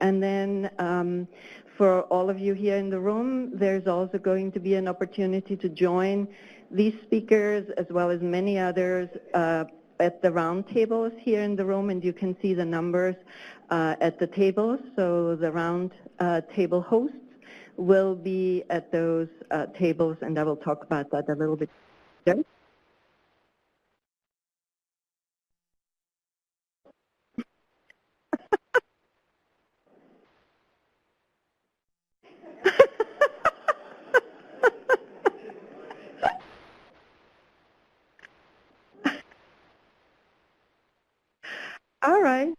And then for all of you here in the room, there's also going to be an opportunity to join these speakers as well as many others at the round tables here in the room, and you can see the numbers at the tables. So the round table hosts will be at those tables, and I will talk about that a little bit later. All right.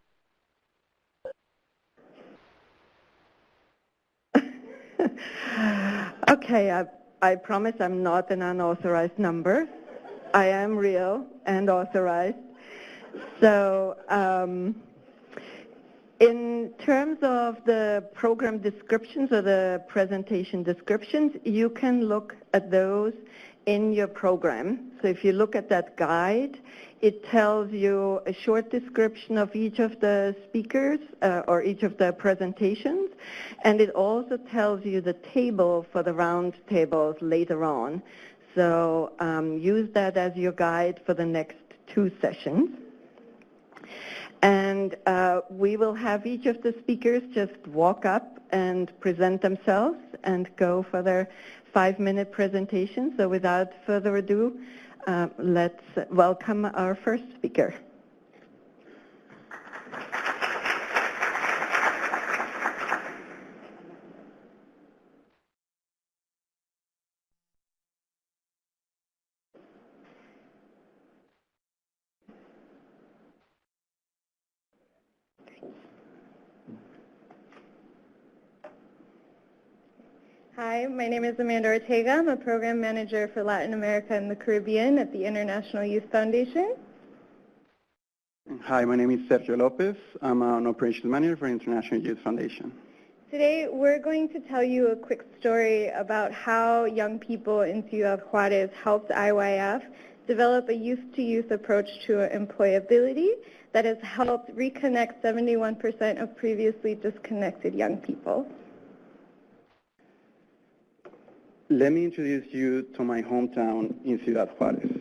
Okay, I promise I'm not an unauthorized number. I am real and authorized. So in terms of the program descriptions or the presentation descriptions, you can look at those in your program. So if you look at that guide, it tells you a short description of each of the speakers or each of the presentations, and it also tells you the table for the round tables later on. So use that as your guide for the next 2 sessions. And we will have each of the speakers just walk up and present themselves and go for their 5-minute presentation. So without further ado, let's welcome our first speaker. Hi, my name is Amanda Ortega. I'm a program manager for Latin America and the Caribbean at the International Youth Foundation. Hi, my name is Sergio Lopez. I'm an operations manager for International Youth Foundation. Today, we're going to tell you a quick story about how young people in Ciudad Juarez helped IYF develop a youth-to-youth approach to employability that has helped reconnect 71% of previously disconnected young people. Let me introduce you to my hometown in Ciudad Juarez.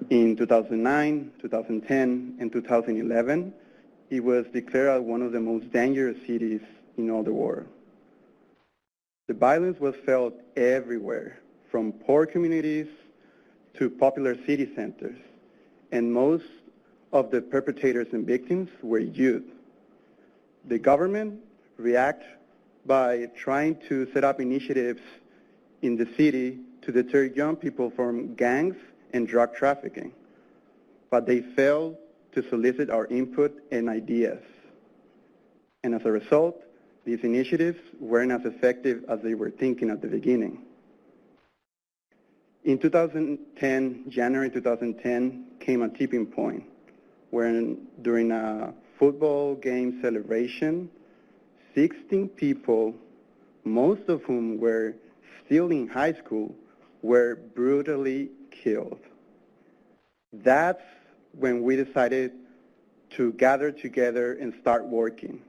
In 2009, 2010, and 2011, it was declared one of the most dangerous cities in all the world. The violence was felt everywhere, from poor communities to popular city centers, and most of the perpetrators and victims were youth. The government reacted by trying to set up initiatives in the city to deter young people from gangs and drug trafficking, but they failed to solicit our input and ideas. And as a result, these initiatives weren't as effective as they were thinking at the beginning. In 2010, January 2010, came a tipping point when during a football game celebration, 16 people, most of whom were still in high school, were brutally killed. That's when we decided to gather together and start working.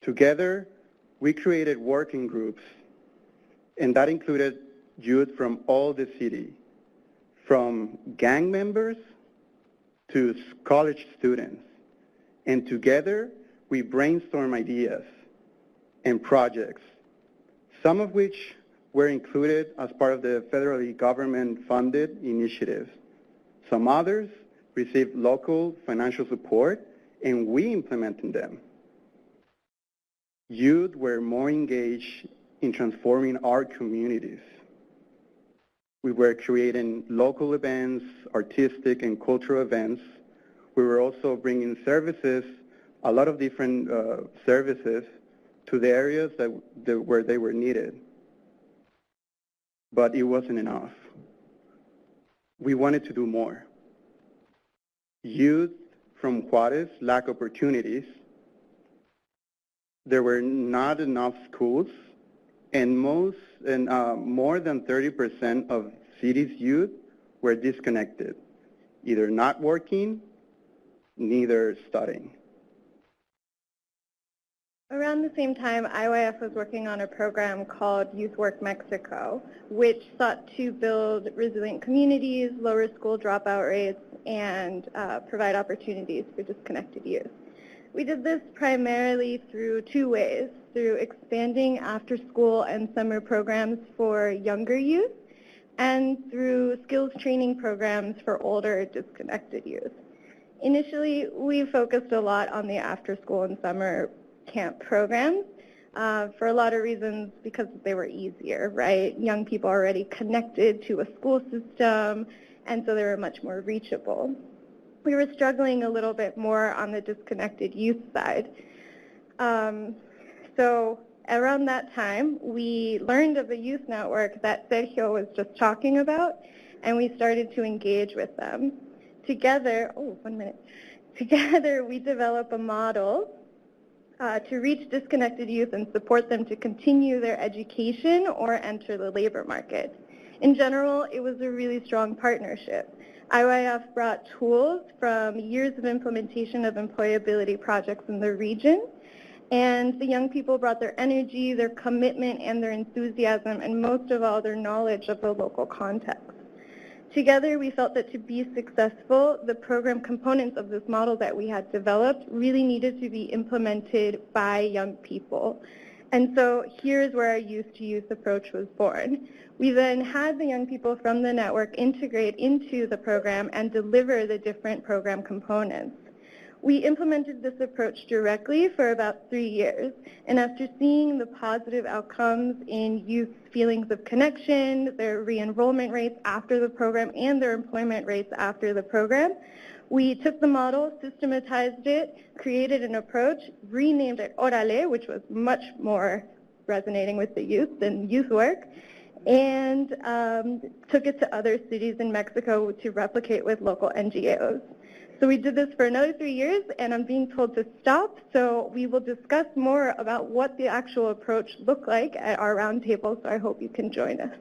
Together, we created working groups, and that included youth from all the city, from gang members to college students. And together, we brainstorm ideas and projects, some of which were included as part of the federally government-funded initiatives. Some others received local financial support, and we implemented them. Youth were more engaged in transforming our communities. We were creating local events, artistic and cultural events. We were also bringing services, a lot of different services, to the areas where they were needed. But it wasn't enough. We wanted to do more. Youth from Juarez lack opportunities. There were not enough schools, and more than 30% of city's youth were disconnected, either not working, neither studying. around the same time, IYF was working on a program called Youth Work Mexico, which sought to build resilient communities, lower school dropout rates, and provide opportunities for disconnected youth. We did this primarily through two ways, through expanding after-school and summer programs for younger youth, and through skills training programs for older disconnected youth. Initially, we focused a lot on the after-school and summer camp programs for a lot of reasons, because they were easier, right? Young people are already connected to a school system, and so they were much more reachable. We were struggling a little bit more on the disconnected youth side. So around that time, we learned of the youth network that Sergio was just talking about, and we started to engage with them. Together, together we developed a model to reach disconnected youth and support them to continue their education or enter the labor market. In general, it was a really strong partnership. IYF brought tools from years of implementation of employability projects in the region, and the young people brought their energy, their commitment, and their enthusiasm, and most of all, their knowledge of the local context. Together, we felt that to be successful, the program components of this model that we had developed really needed to be implemented by young people. And so here's where our youth-to-youth approach was born. We then had the young people from the network integrate into the program and deliver the different program components. We implemented this approach directly for about 3 years, and after seeing the positive outcomes in youth's feelings of connection, their re-enrollment rates after the program, and their employment rates after the program, we took the model, systematized it, created an approach, renamed it Orale, which was much more resonating with the youth than youth work, and took it to other cities in Mexico to replicate with local NGOs. So we did this for another 3 years, and I'm being told to stop, so we will discuss more about what the actual approach looked like at our roundtable, so I hope you can join us.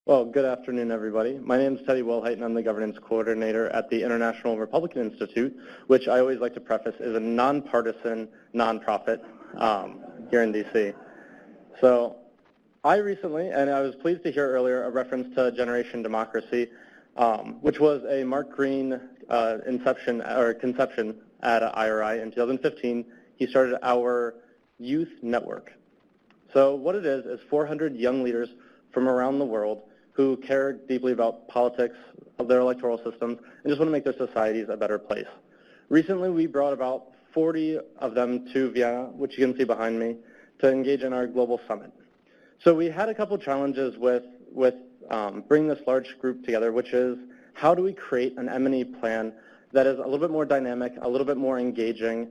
Well, good afternoon, everybody. My name is Teddy Wilhite, and I'm the governance coordinator at the International Republican Institute, which I always like to preface is a nonpartisan nonprofit here in D.C. So I recently, and I was pleased to hear earlier, a reference to Generation Democracy, which was a Mark Green conception at IRI in 2015. He started our youth network. So what it is 400 young leaders from around the world who care deeply about politics, of their electoral systems, and just want to make their societies a better place. Recently, we brought about 40 of them to Vienna, which you can see behind me, to engage in our global summit. So we had a couple challenges with bringing this large group together, which is how do we create an M&E plan that is a little bit more dynamic, a little bit more engaging,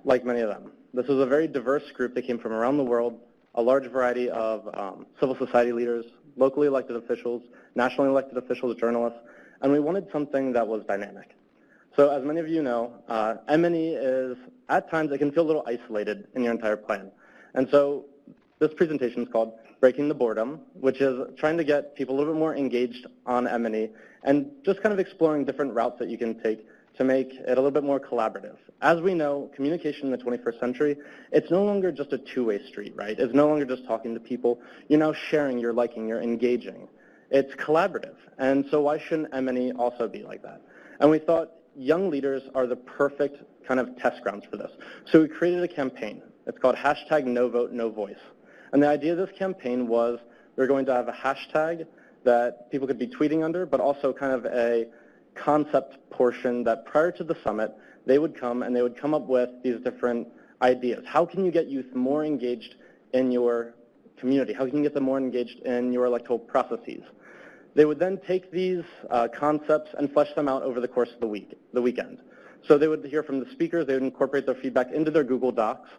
like many of them. This was a very diverse group that came from around the world, a large variety of civil society leaders, locally elected officials, nationally elected officials, journalists, and we wanted something that was dynamic. So as many of you know, M&E is, at times, it can feel a little isolated in your entire plan. And so this presentation is called Breaking the Boredom, which is trying to get people a little bit more engaged on M&E and just kind of exploring different routes that you can take to make it a little bit more collaborative. As we know, communication in the 21st century, it's no longer just a two-way street, right? It's no longer just talking to people. You're now sharing, you're liking, you're engaging. It's collaborative, and so why shouldn't M&E also be like that? And we thought young leaders are the perfect kind of test grounds for this. So we created a campaign. It's called #NoVoteNoVoice. And the idea of this campaign was we're going to have a hashtag that people could be tweeting under, but also kind of a concept portion that prior to the summit, they would come and they would come up with these different ideas. How can you get youth more engaged in your community? How can you get them more engaged in your electoral processes? They would then take these concepts and flesh them out over the course of the weekend. So they would hear from the speakers, they would incorporate their feedback into their Google Docs,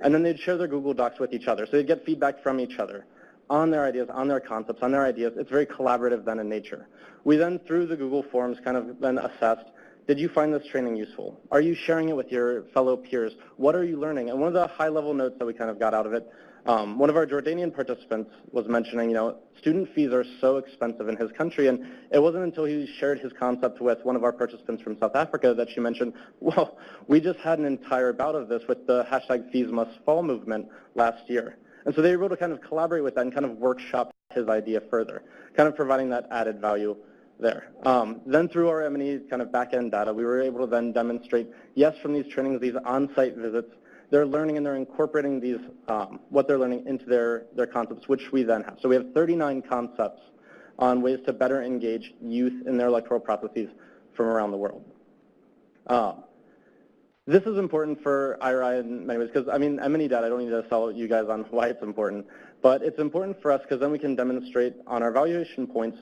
and then they'd share their Google Docs with each other. So they'd get feedback from each other on their ideas, on their concepts, on their ideas. It's very collaborative then in nature. We then, through the Google Forms, kind of then assessed, Did you find this training useful? Are you sharing it with your fellow peers? What are you learning? And one of the high-level notes that we kind of got out of it, one of our Jordanian participants was mentioning, student fees are so expensive in his country, and it wasn't until he shared his concept with one of our participants from South Africa that she mentioned, well, we just had an entire bout of this with the #FeesMustFall movement last year. And so they were able to kind of collaborate with that and kind of workshop his idea further, kind of providing that added value there. Then through our M&E kind of back-end data, we were able to then demonstrate, yes, from these trainings, these on-site visits, they're learning and they're incorporating these, what they're learning into their concepts, which we then have. So we have 39 concepts on ways to better engage youth in their electoral processes from around the world. This is important for IRI in many ways because, I mean, M&E data, I don't need to sell you guys on why it's important, but it's important for us because then we can demonstrate on our evaluation points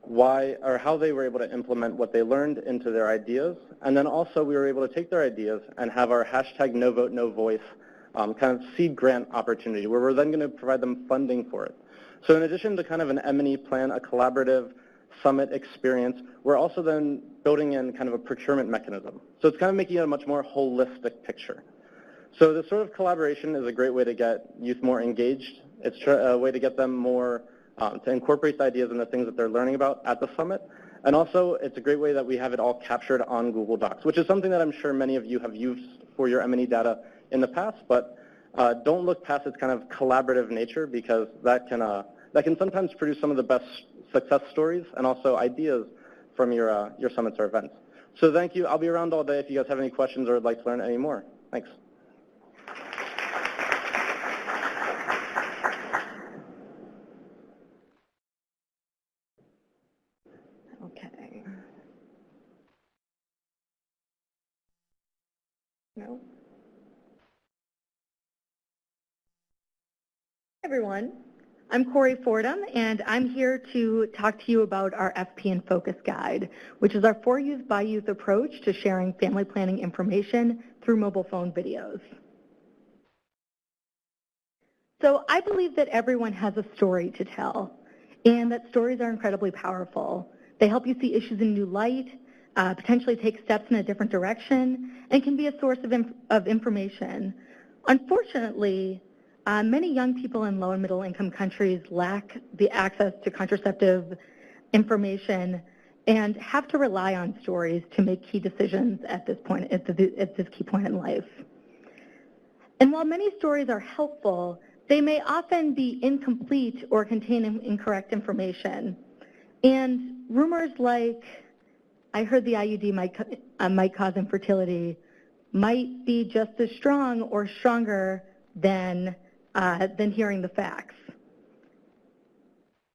why or how they were able to implement what they learned into their ideas. And then also we were able to take their ideas and have our #NoVote_NoVoice kind of seed grant opportunity where we're then going to provide them funding for it. So in addition to kind of an M&E plan, a collaborative summit experience, we're also then building in kind of a procurement mechanism. So it's kind of making it a much more holistic picture. So this sort of collaboration is a great way to get youth more engaged. It's a way to get them more to incorporate the ideas and the things that they're learning about at the summit. And also, it's a great way that we have it all captured on Google Docs, which is something that I'm sure many of you have used for your M&E data in the past, but don't look past its kind of collaborative nature because that can sometimes produce some of the best success stories and also ideas from your summits or events. So thank you. I'll be around all day if you guys have any questions or would like to learn any more. Thanks. No. Hi everyone, I'm Corey Fordham and I'm here to talk to you about our FP and Focus Guide, which is our for youth by youth approach to sharing family planning information through mobile phone videos. So I believe that everyone has a story to tell and that stories are incredibly powerful. They help you see issues in new light, potentially take steps in a different direction, and can be a source of information. Unfortunately, many young people in low and middle income countries lack the access to contraceptive information and have to rely on stories to make key decisions at this point, at this key point in life. And while many stories are helpful, they may often be incomplete or contain incorrect information. And rumors like, I heard the IUD might cause infertility, might be just as strong or stronger than hearing the facts.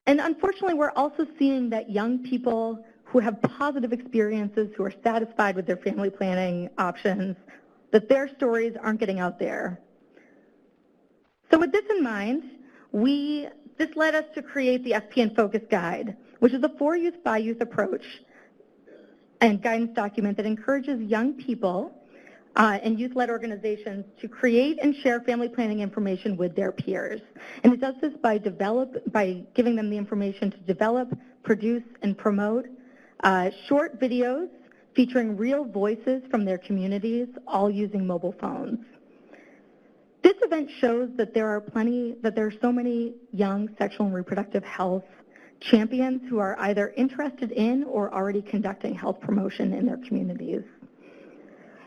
And unfortunately, we're also seeing that young people who have positive experiences, who are satisfied with their family planning options, that their stories aren't getting out there. So with this in mind, this led us to create the FP and Focus Guide, which is a for youth by youth approach and guidance document that encourages young people and youth-led organizations to create and share family planning information with their peers. And it does this by giving them the information to develop, produce, and promote short videos featuring real voices from their communities, all using mobile phones. This event shows that there are so many young sexual and reproductive health champions who are either interested in or already conducting health promotion in their communities.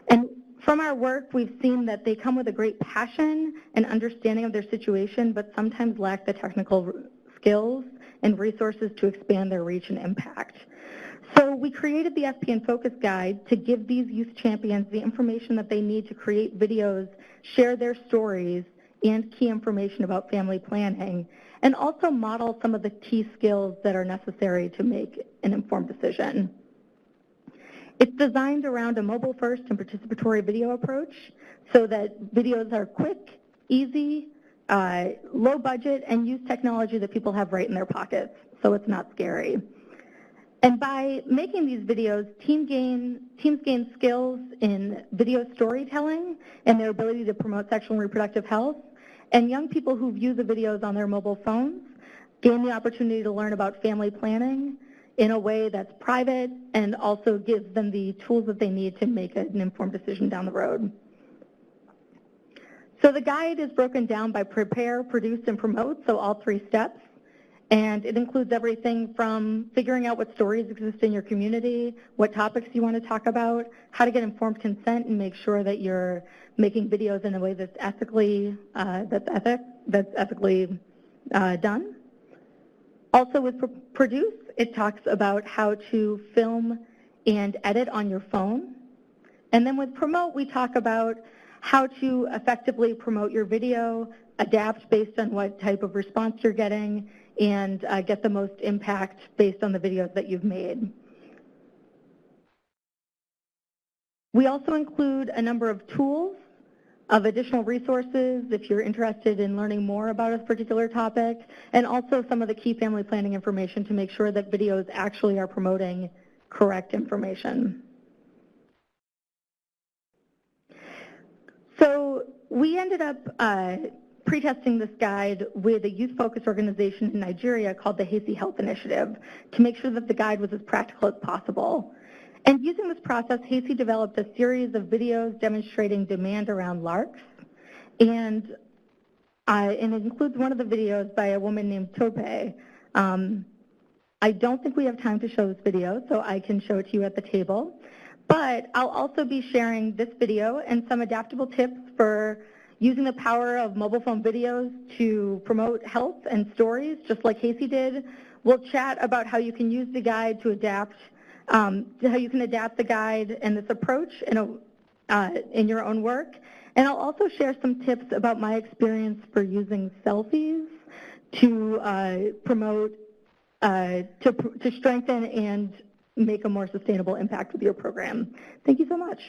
And from our work, we've seen that they come with a great passion and understanding of their situation, but sometimes lack the technical skills and resources to expand their reach and impact. So we created the FP and Focus Guide to give these youth champions the information that they need to create videos, share their stories, and key information about family planning, and also model some of the key skills that are necessary to make an informed decision. It's designed around a mobile-first and participatory video approach so that videos are quick, easy, low budget, and use technology that people have right in their pockets, so it's not scary. And by making these videos, teams gain skills in video storytelling and their ability to promote sexual and reproductive health. And young people who view the videos on their mobile phones gain the opportunity to learn about family planning in a way that's private and also gives them the tools that they need to make an informed decision down the road. So the guide is broken down by prepare, produce, and promote, so all 3 steps. And it includes everything from figuring out what stories exist in your community, what topics you want to talk about, how to get informed consent and make sure that you're making videos in a way that's ethically done. Also with produce, it talks about how to film and edit on your phone. And then with promote, we talk about how to effectively promote your video, adapt based on what type of response you're getting, and get the most impact based on the videos that you've made. We also include a number of tools of additional resources if you're interested in learning more about a particular topic, and also some of the key family planning information to make sure that videos actually are promoting correct information. So we ended up pre-testing this guide with a youth-focused organization in Nigeria called the Hasty Health Initiative to make sure that the guide was as practical as possible. And using this process, Hasty developed a series of videos demonstrating demand around larks. And it includes one of the videos by a woman named Tope. I don't think we have time to show this video, so I can show it to you at the table. But I'll also be sharing this video and some adaptable tips for using the power of mobile phone videos to promote health and stories, just like Hasty did. We'll chat about how you can use the guide to adapt, how you can adapt the guide and this approach in your own work. And I'll also share some tips about my experience for using selfies to promote, to strengthen and make a more sustainable impact with your program. Thank you so much.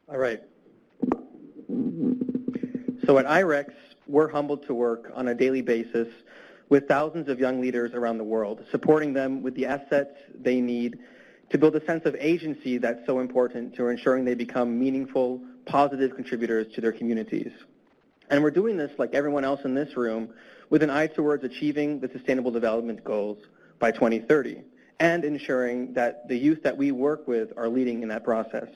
All right. So at IREX, we're humbled to work on a daily basis with thousands of young leaders around the world, supporting them with the assets they need to build a sense of agency that's so important to ensuring they become meaningful, positive contributors to their communities. And we're doing this, like everyone else in this room, with an eye towards achieving the Sustainable Development Goals by 2030 and ensuring that the youth that we work with are leading in that process.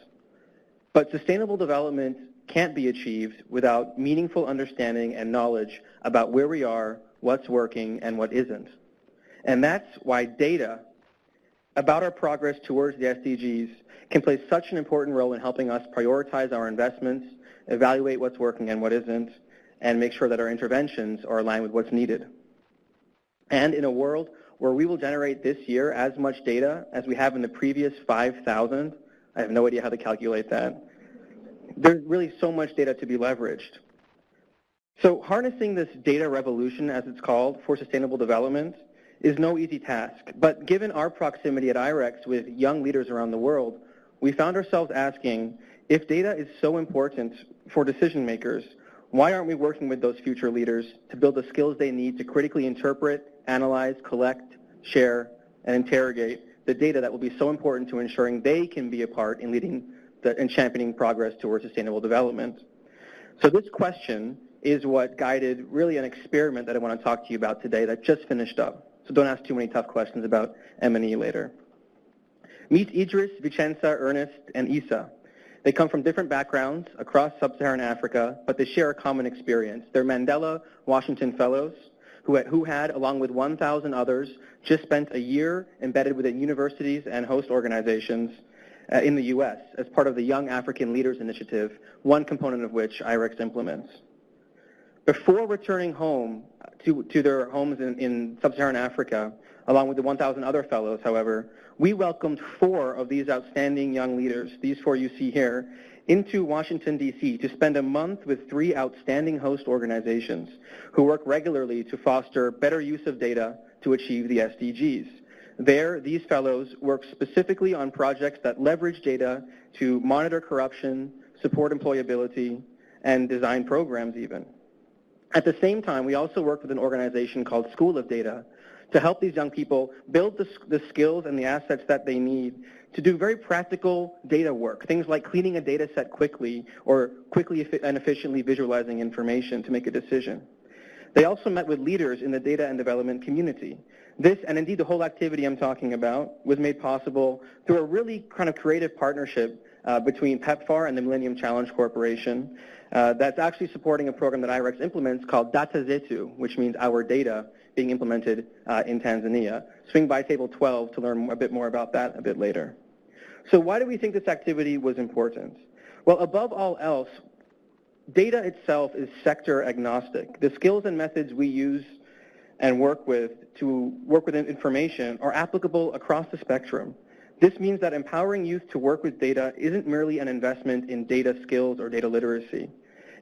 But sustainable development can't be achieved without meaningful understanding and knowledge about where we are, what's working, and what isn't. And that's why data about our progress towards the SDGs can play such an important role in helping us prioritize our investments, evaluate what's working and what isn't, and make sure that our interventions are aligned with what's needed. And in a world where we will generate this year as much data as we have in the previous 5,000, I have no idea how to calculate that. There's really so much data to be leveraged. So harnessing this data revolution, as it's called, for sustainable development is no easy task. But given our proximity at IREX with young leaders around the world, we found ourselves asking, if data is so important for decision makers, why aren't we working with those future leaders to build the skills they need to critically interpret, analyze, collect, share, and interrogate the data that will be so important to ensuring they can be a part in leading and championing progress towards sustainable development? So this question is what guided really an experiment that I want to talk to you about today that just finished up. So don't ask too many tough questions about M&E later. Meet Idris, Vicenza, Ernest, and Isa. They come from different backgrounds across sub-Saharan Africa, but they share a common experience. They're Mandela Washington Fellows who had, along with 1,000 others, just spent a year embedded within universities and host organizations in the U.S. as part of the Young African Leaders Initiative, one component of which IREX implements. Before returning home to their homes in sub-Saharan Africa, along with the 1,000 other fellows, however, we welcomed 4 of these outstanding young leaders, these 4 you see here, into Washington, D.C. to spend a month with 3 outstanding host organizations who work regularly to foster better use of data to achieve the SDGs. There, these fellows work specifically on projects that leverage data to monitor corruption, support employability, and design programs even. At the same time, we also work with an organization called School of Data to help these young people build the skills and the assets that they need to do very practical data work, things like cleaning a data set quickly or quickly and efficiently visualizing information to make a decision. They also met with leaders in the data and development community. This, and indeed the whole activity I'm talking about, was made possible through a really kind of creative partnership between PEPFAR and the Millennium Challenge Corporation that's actually supporting a program that IREX implements called Data Zetu, which means our data, being implemented in Tanzania. Swing by table 12 to learn a bit more about that a bit later. So why do we think this activity was important? Well, above all else, data itself is sector agnostic. The skills and methods we use and work with to work with information are applicable across the spectrum. This means that empowering youth to work with data isn't merely an investment in data skills or data literacy.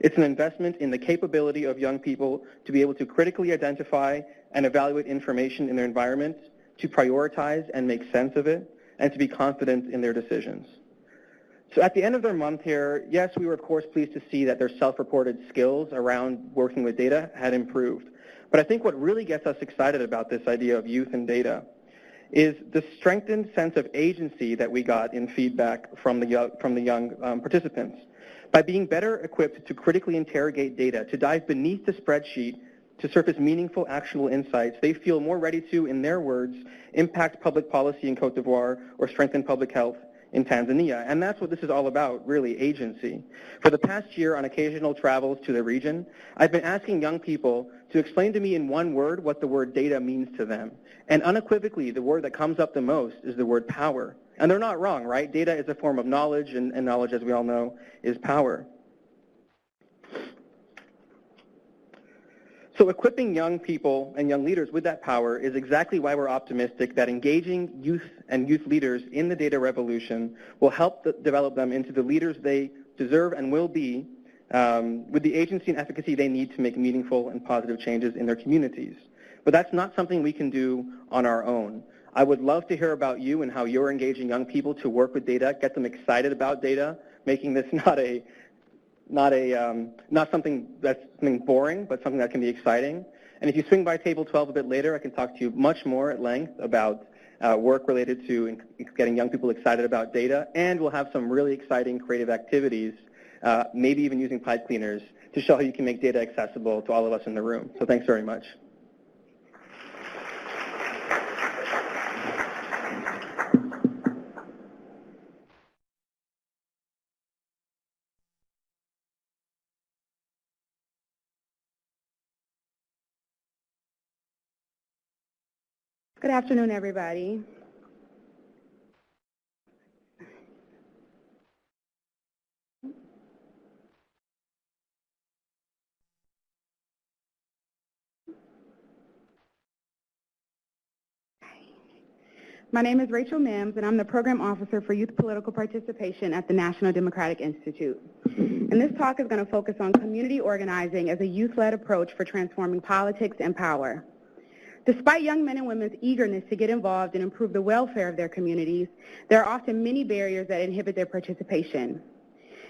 It's an investment in the capability of young people to be able to critically identify and evaluate information in their environment, to prioritize and make sense of it, and to be confident in their decisions. So at the end of their month here, yes, we were of course pleased to see that their self-reported skills around working with data had improved. But I think what really gets us excited about this idea of youth and data is the strengthened sense of agency that we got in feedback from the young participants. By being better equipped to critically interrogate data, to dive beneath the spreadsheet, to surface meaningful, actionable insights, they feel more ready to, in their words, impact public policy in Cote d'Ivoire or strengthen public health in Tanzania. And that's what this is all about, really, agency. For the past year, on occasional travels to the region, I've been asking young people to explain to me in one word what the word data means to them. And unequivocally, the word that comes up the most is the word power. And they're not wrong, right? Data is a form of knowledge, and knowledge, as we all know, is power. So equipping young people and young leaders with that power is exactly why we're optimistic that engaging youth and youth leaders in the data revolution will help develop them into the leaders they deserve and will be with the agency and efficacy they need to make meaningful and positive changes in their communities. But that's not something we can do on our own. I would love to hear about you and how you're engaging young people to work with data, get them excited about data, making this not something that's boring, but something that can be exciting. And if you swing by table 12 a bit later, I can talk to you much more at length about work related to getting young people excited about data, and we'll have some really exciting creative activities, maybe even using pipe cleaners, to show how you can make data accessible to all of us in the room. So thanks very much. Good afternoon, everybody. My name is Rachel Mims, and I'm the Program Officer for Youth Political Participation at the National Democratic Institute. And this talk is going to focus on community organizing as a youth-led approach for transforming politics and power. Despite young men and women's eagerness to get involved and improve the welfare of their communities, there are often many barriers that inhibit their participation.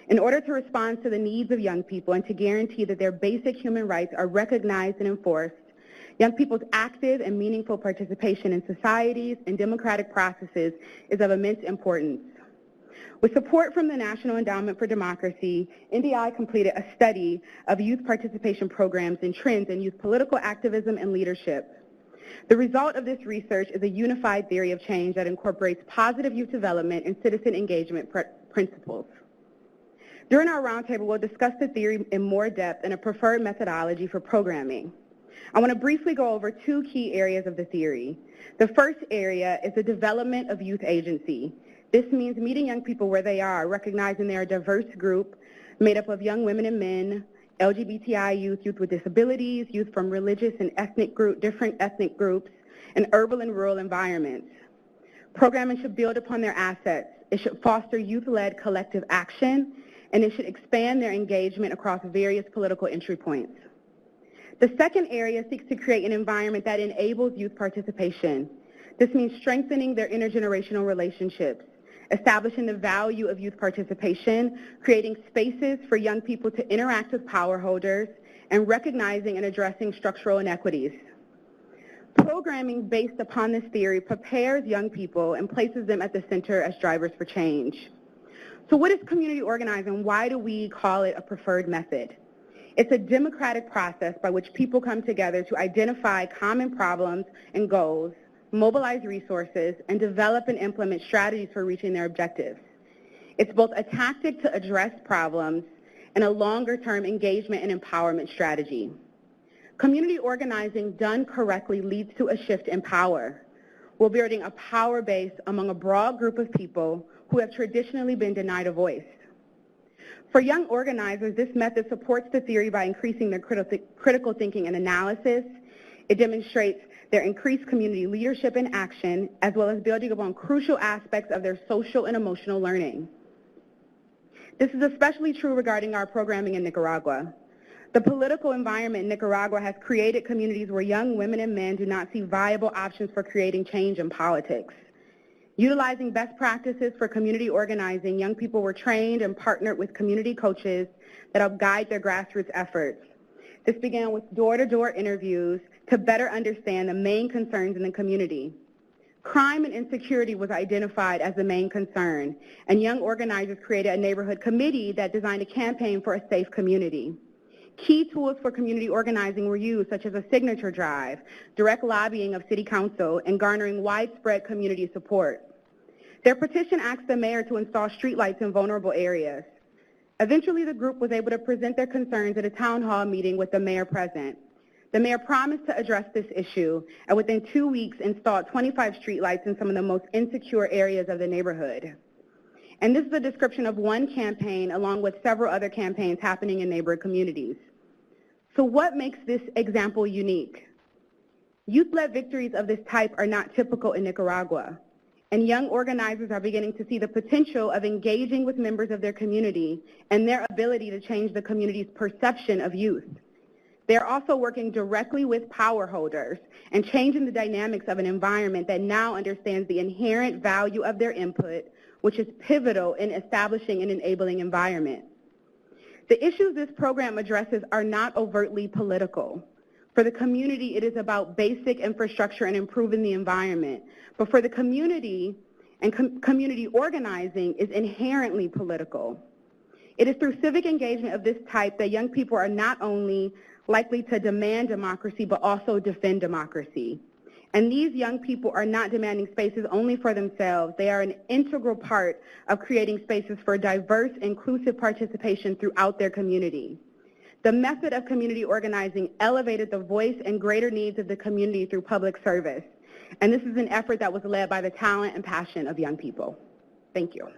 In order to respond to the needs of young people and to guarantee that their basic human rights are recognized and enforced, young people's active and meaningful participation in societies and democratic processes is of immense importance. With support from the National Endowment for Democracy, NDI completed a study of youth participation programs and trends in youth political activism and leadership. The result of this research is a unified theory of change that incorporates positive youth development and citizen engagement principles. During our roundtable, we'll discuss the theory in more depth and a preferred methodology for programming. I want to briefly go over two key areas of the theory. The first area is the development of youth agency. This means meeting young people where they are, recognizing they're a diverse group made up of young women and men, LGBTI youth, youth with disabilities, youth from religious and different ethnic groups, and urban and rural environments. Programming should build upon their assets. It should foster youth-led collective action, and it should expand their engagement across various political entry points. The second area seeks to create an environment that enables youth participation. This means strengthening their intergenerational relationships, establishing the value of youth participation, creating spaces for young people to interact with power holders, and recognizing and addressing structural inequities. Programming based upon this theory prepares young people and places them at the center as drivers for change. So what is community organizing? Why do we call it a preferred method? It's a democratic process by which people come together to identify common problems and goals, mobilize resources, and develop and implement strategies for reaching their objectives. It's both a tactic to address problems and a longer-term engagement and empowerment strategy. Community organizing done correctly leads to a shift in power. We're building a power base among a broad group of people who have traditionally been denied a voice. For young organizers, this method supports the theory by increasing their critical thinking and analysis. It demonstrates their increased community leadership and action, as well as building upon crucial aspects of their social and emotional learning. This is especially true regarding our programming in Nicaragua. The political environment in Nicaragua has created communities where young women and men do not see viable options for creating change in politics. Utilizing best practices for community organizing, young people were trained and partnered with community coaches that help guide their grassroots efforts. This began with door-to-door interviews to better understand the main concerns in the community. Crime and insecurity was identified as the main concern, and young organizers created a neighborhood committee that designed a campaign for a safe community. Key tools for community organizing were used, such as a signature drive, direct lobbying of city council, and garnering widespread community support. Their petition asked the mayor to install streetlights in vulnerable areas. Eventually, the group was able to present their concerns at a town hall meeting with the mayor present. The mayor promised to address this issue, and within 2 weeks installed 25 streetlights in some of the most insecure areas of the neighborhood. And this is a description of one campaign along with several other campaigns happening in neighborhood communities. So what makes this example unique? Youth-led victories of this type are not typical in Nicaragua, and young organizers are beginning to see the potential of engaging with members of their community and their ability to change the community's perception of youth. They're also working directly with power holders and changing the dynamics of an environment that now understands the inherent value of their input, which is pivotal in establishing an enabling environment. The issues this program addresses are not overtly political. For the community, it is about basic infrastructure and improving the environment. But for the community, and community organizing is inherently political. It is through civic engagement of this type that young people are not only likely to demand democracy, but also defend democracy. And these young people are not demanding spaces only for themselves. They are an integral part of creating spaces for diverse, inclusive participation throughout their community. The method of community organizing elevated the voice and greater needs of the community through public service. And this is an effort that was led by the talent and passion of young people. Thank you.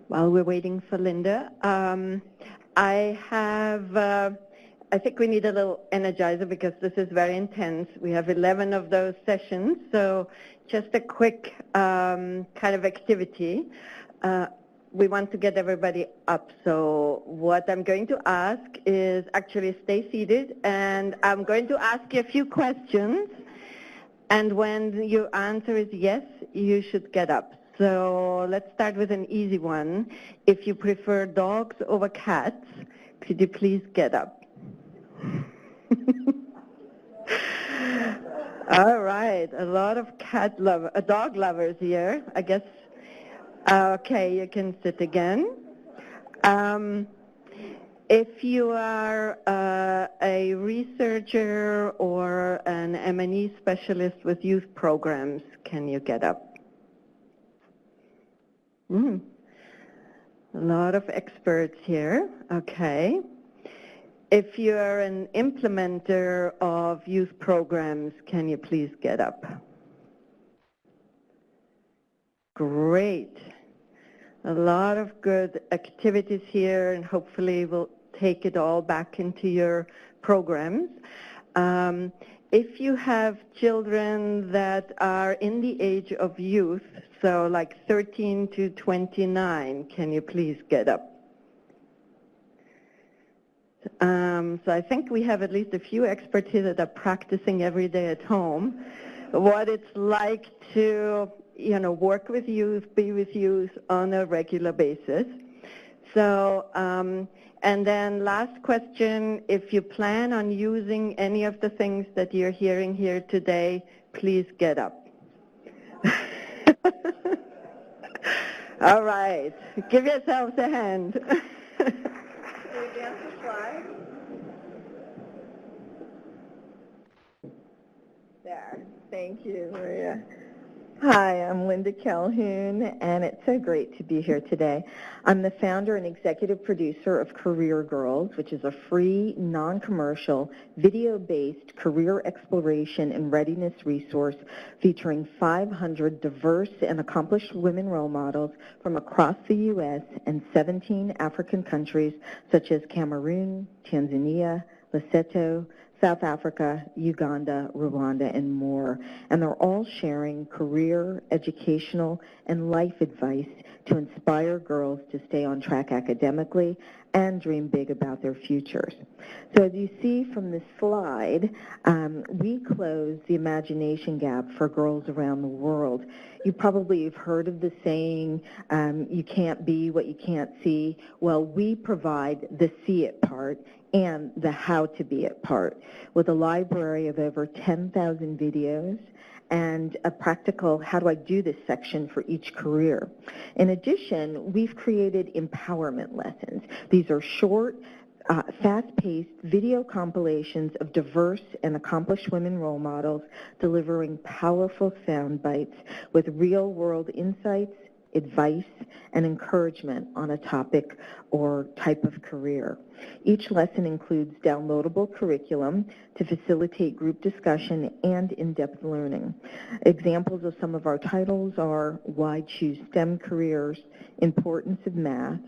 While we're waiting for Linda, I think we need a little energizer because this is very intense. We have 11 of those sessions, so just a quick kind of activity. We want to get everybody up, so what I'm going to ask is actually stay seated, and I'm going to ask you a few questions, and when your answer is yes, you should get up. So let's start with an easy one. If you prefer dogs over cats, could you please get up? All right, a lot of dog lovers here, I guess. Okay, you can sit again. If you are a researcher or an M&E specialist with youth programs, can you get up? A lot of experts here. Okay. If you are an implementer of youth programs, can you please get up? Great. A lot of good activities here, and hopefully we'll take it all back into your programs. if you have children that are in the age of youth, so like 13 to 29, can you please get up? So I think we have at least a few experts here that are practicing every day at home what it's like to, work with youth, be with youth on a regular basis. So, and then last question, if you plan on using any of the things that you're hearing here today, please get up. All right, give yourselves a hand. There. Thank you, Maria. Hi, I'm Linda Calhoun, and it's so great to be here today. I'm the founder and executive producer of Career Girls, which is a free, non-commercial, video-based career exploration and readiness resource featuring 500 diverse and accomplished women role models from across the U.S. and 17 African countries such as Cameroon, Tanzania, Lesotho, South Africa, Uganda, Rwanda, and more. And they're all sharing career, educational, and life advice to inspire girls to stay on track academically and dream big about their futures. So as you see from this slide, we close the imagination gap for girls around the world. You probably have heard of the saying, you can't be what you can't see. Well, we provide the see it part and the how to be it part with a library of over 10,000 videos and a practical how do I do this section for each career. In addition, we've created empowerment lessons. These are short, fast-paced video compilations of diverse and accomplished women role models delivering powerful sound bites with real-world insights, advice, and encouragement on a topic or type of career. Each lesson includes downloadable curriculum to facilitate group discussion and in-depth learning. Examples of some of our titles are Why Choose STEM Careers, Importance of Math,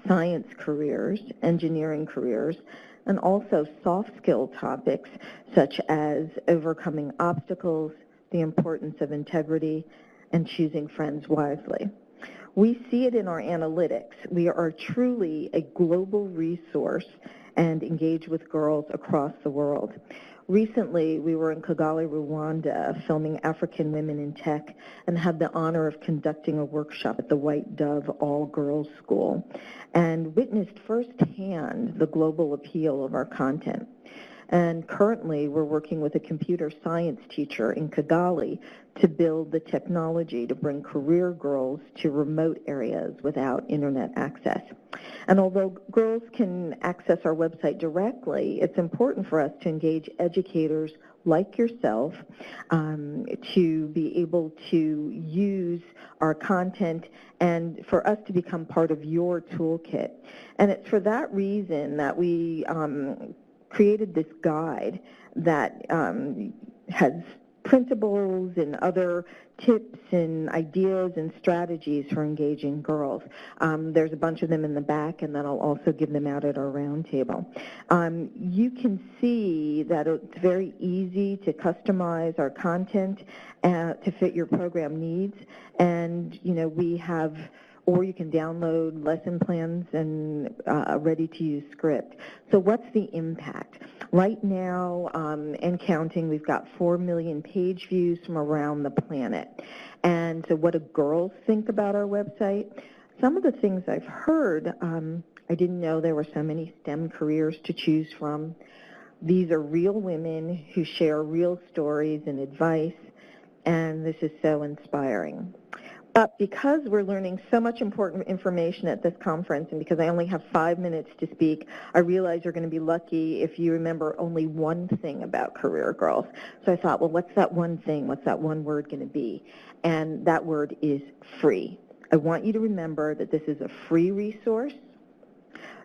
Science Careers, Engineering Careers, and also soft skill topics such as overcoming obstacles, the importance of integrity, and choosing friends wisely. We see it in our analytics. We are truly a global resource and engage with girls across the world. Recently, we were in Kigali, Rwanda, filming African Women in Tech and had the honor of conducting a workshop at the White Dove All-Girls School and witnessed firsthand the global appeal of our content. And currently, we're working with a computer science teacher in Kigali to build the technology to bring career girls to remote areas without internet access. And although girls can access our website directly, it's important for us to engage educators like yourself to be able to use our content and for us to become part of your toolkit. And it's for that reason that we created this guide that has principles and other tips and ideas and strategies for engaging girls. There's a bunch of them in the back, and then I'll also give them out at our roundtable. You can see that it's very easy to customize our content to fit your program needs, and we have, or you can download lesson plans and a ready-to-use script. So what's the impact? Right now, and counting, we've got 4 million page views from around the planet. And so what do girls think about our website? Some of the things I've heard, I didn't know there were so many STEM careers to choose from. These are real women who share real stories and advice, and this is so inspiring. But because we're learning so much important information at this conference, and because I only have 5 minutes to speak, I realize you're going to be lucky if you remember only one thing about Career Girls. So I thought, well, what's that one thing? What's that one word going to be? And that word is free. I want you to remember that this is a free resource.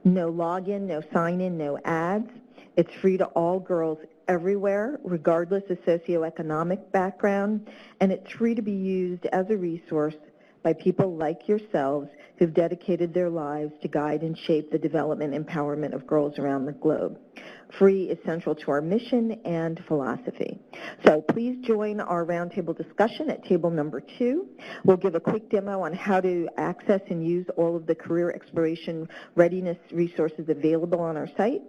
No login, no sign-in, no ads. It's free to all girls everywhere, regardless of socioeconomic background, and it's free to be used as a resource by people like yourselves who've dedicated their lives to guide and shape the development and empowerment of girls around the globe. free is central to our mission and philosophy. So please join our roundtable discussion at table number 2. We'll give a quick demo on how to access and use all of the career exploration readiness resources available on our site.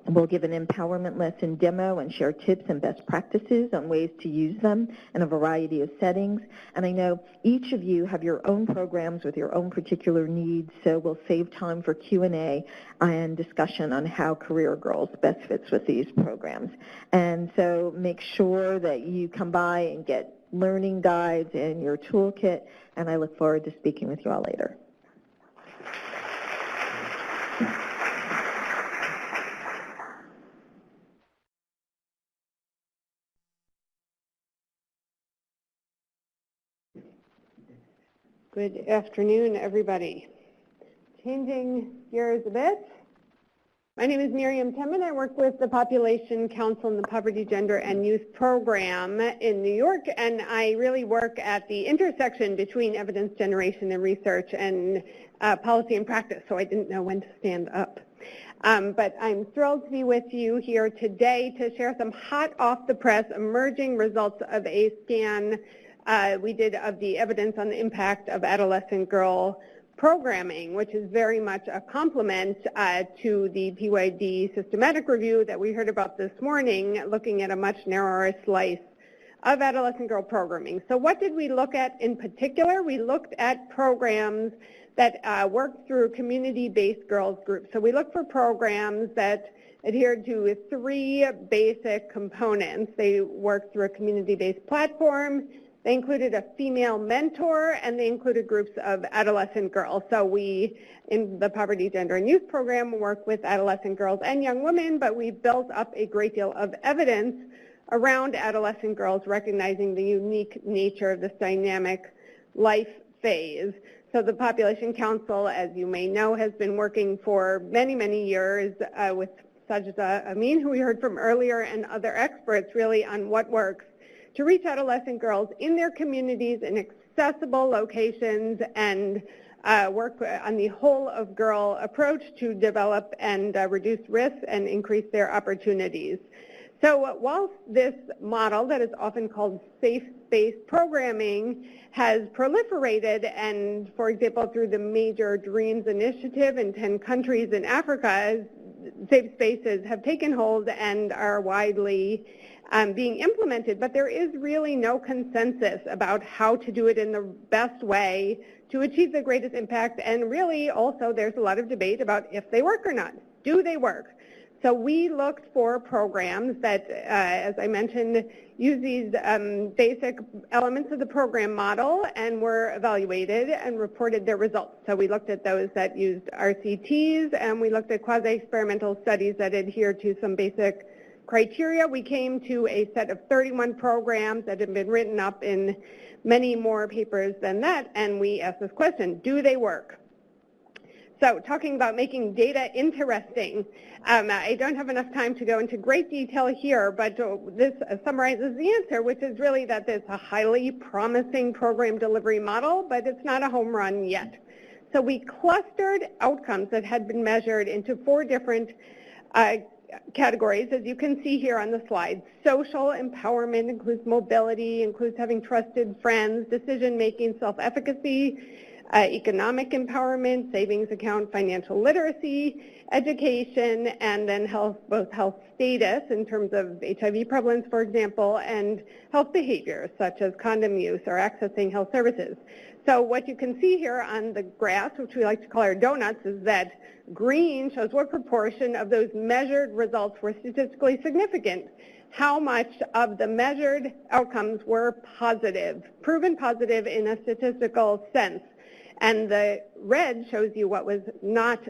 We'll give an empowerment lesson demo and share tips and best practices on ways to use them in a variety of settings. And I know each of you have your own programs with your own particular needs, so we'll save time for Q&A and discussion on how Career Girls best fits with these programs. And so make sure that you come by and get learning guides and your toolkit, and I look forward to speaking with you all later. Good afternoon, everybody. Changing gears a bit. My name is Miriam Temin. I work with the Population Council in the Poverty, Gender, and Youth Program in New York, and I really work at the intersection between evidence generation and research and policy and practice, so I didn't know when to stand up. But I'm thrilled to be with you here today to share some hot off the press emerging results of a scan we did of the evidence on the impact of adolescent girl programming, which is very much a complement to the PYD systematic review that we heard about this morning, looking at a much narrower slice of adolescent girl programming. So what did we look at in particular? We looked at programs that worked through community-based girls groups. So we looked for programs that adhered to 3 basic components. They worked through a community-based platform, they included a female mentor, and they included groups of adolescent girls. So we, in the Poverty, Gender, and Youth Program, work with adolescent girls and young women, but we built up a great deal of evidence around adolescent girls, recognizing the unique nature of this dynamic life phase. So the Population Council, as you may know, has been working for many, many years with Sajda Amin, who we heard from earlier, and other experts really on what works to reach adolescent girls in their communities in accessible locations and work on the whole of girl approach to develop and reduce risks and increase their opportunities. So whilst this model that is often called safe space programming has proliferated, and for example through the Major Dreams Initiative in 10 countries in Africa, safe spaces have taken hold and are widely being implemented, but there is really no consensus about how to do it in the best way to achieve the greatest impact, and really also there's a lot of debate about if they work or not. Do they work? So we looked for programs that, as I mentioned, use these basic elements of the program model and were evaluated and reported their results. So we looked at those that used RCTs, and we looked at quasi-experimental studies that adhere to some basic criteria. We came to a set of 31 programs that have been written up in many more papers than that, and we asked this question: do they work? So talking about making data interesting, I don't have enough time to go into great detail here, but this summarizes the answer, which is really that it's a highly promising program delivery model, but it's not a home run yet. So we clustered outcomes that had been measured into 4 different categories, as you can see here on the slide. Social empowerment includes mobility, includes having trusted friends, decision-making, self-efficacy, economic empowerment, savings account, financial literacy, education, and then health, both health status in terms of HIV prevalence, for example, and health behaviors such as condom use or accessing health services. So what you can see here on the graph, which we like to call our donuts, is that green shows what proportion of those measured results were statistically significant. How much of the measured outcomes were positive, proven positive in a statistical sense. And the red shows you what was not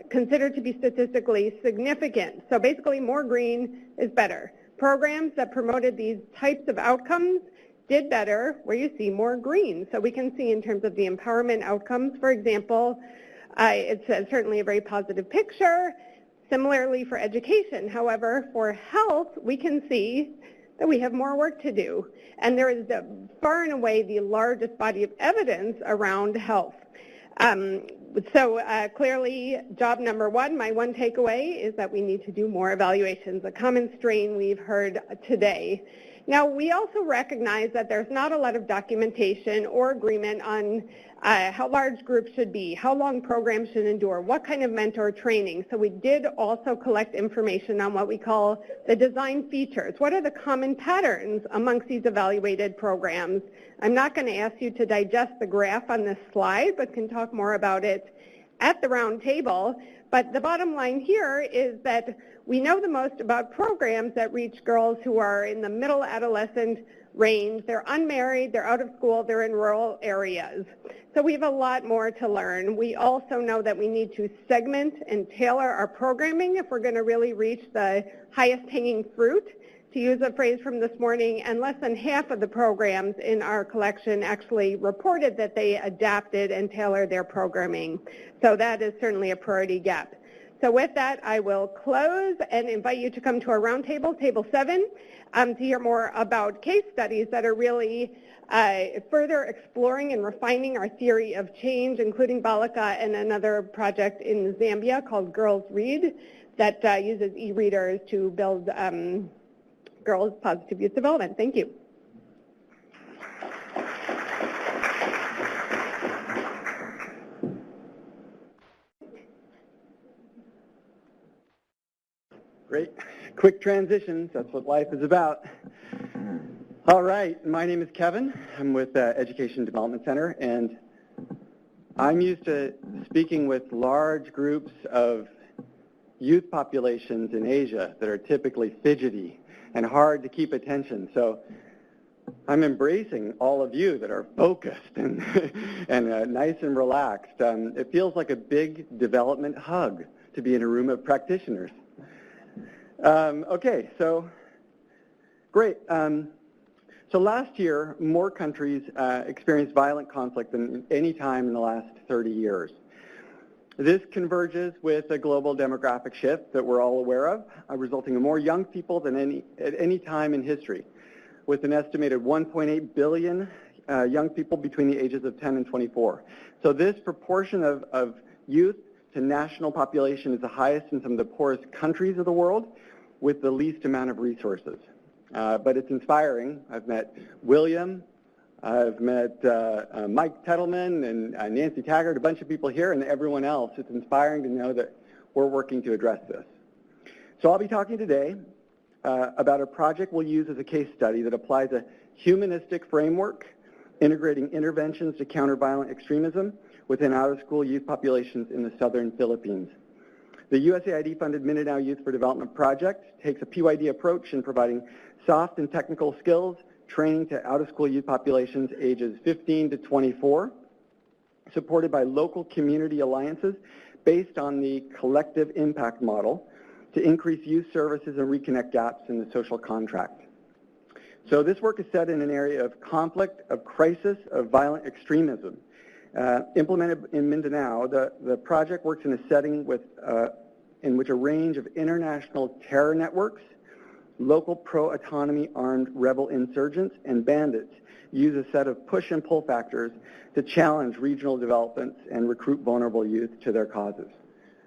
considered to be statistically significant. So basically more green is better. Programs that promoted these types of outcomes did better where you see more green. So we can see in terms of the empowerment outcomes, for example, it's certainly a very positive picture. Similarly for education, however, for health, we can see that we have more work to do. And there is far and away the largest body of evidence around health. Clearly, job number one, my one takeaway is that we need to do more evaluations, a common strain we've heard today. Now, we also recognize that there's not a lot of documentation or agreement on how large groups should be, how long programs should endure, what kind of mentor training. So we did also collect information on what we call the design features. What are the common patterns amongst these evaluated programs? I'm not going to ask you to digest the graph on this slide, but can talk more about it at the round table. But the bottom line here is that we know the most about programs that reach girls who are in the middle adolescent range. They're unmarried, they're out of school, they're in rural areas. So we have a lot more to learn. We also know that we need to segment and tailor our programming if we're going to really reach the highest hanging fruit, to use a phrase from this morning, and less than half of the programs in our collection actually reported that they adapted and tailored their programming. So that is certainly a priority gap. So with that, I will close and invite you to come to our roundtable, table 7, to hear more about case studies that are really further exploring and refining our theory of change, including Balaka and another project in Zambia called Girls Read that uses e-readers to build girls' positive youth development. Thank you. Great. Quick transitions. That's what life is about. All right. My name is Kevin. I'm with Education Development Center, and I'm used to speaking with large groups of youth populations in Asia that are typically fidgety and hard to keep attention. So I'm embracing all of you that are focused and, nice and relaxed. It feels like a big development hug to be in a room of practitioners. Okay, so great. So last year, more countries experienced violent conflict than any time in the last 30 years. This converges with a global demographic shift that we're all aware of, resulting in more young people than at any time in history, with an estimated 1.8 billion young people between the ages of 10 and 24. So this proportion of youth to national population is the highest in some of the poorest countries of the world with the least amount of resources. But it's inspiring. I've met William, I've met Mike Tettleman and Nancy Taggart, a bunch of people here, and everyone else. It's inspiring to know that we're working to address this. So I'll be talking today about a project we'll use as a case study that applies a humanistic framework, integrating interventions to counter violent extremism within out-of-school youth populations in the southern Philippines. The USAID-funded Mindanao Youth for Development project takes a PYD approach in providing soft and technical skills training to out-of-school youth populations ages 15 to 24, supported by local community alliances based on the collective impact model to increase youth services and reconnect gaps in the social contract. So this work is set in an area of conflict, of crisis, of violent extremism. Implemented in Mindanao, the project works in a setting with, in which a range of international terror networks, local pro-autonomy armed rebel insurgents, and bandits use a set of push and pull factors to challenge regional developments and recruit vulnerable youth to their causes.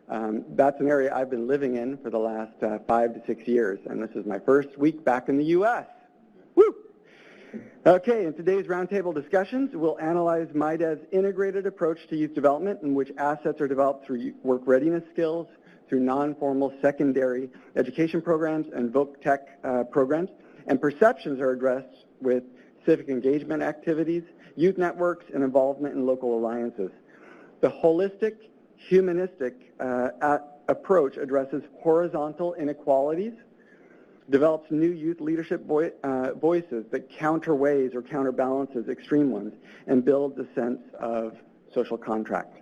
That's an area I've been living in for the last 5 to 6 years, and this is my first week back in the U.S. Woo! Okay, in today's roundtable discussions, we'll analyze MIDEV's integrated approach to youth development in which assets are developed through work readiness skills, through non-formal secondary education programs and voc tech programs, and perceptions are addressed with civic engagement activities, youth networks, and involvement in local alliances. The holistic, humanistic approach addresses horizontal inequalities, develops new youth leadership voices that counterweighs or counterbalances extreme ones, and builds a sense of social contract.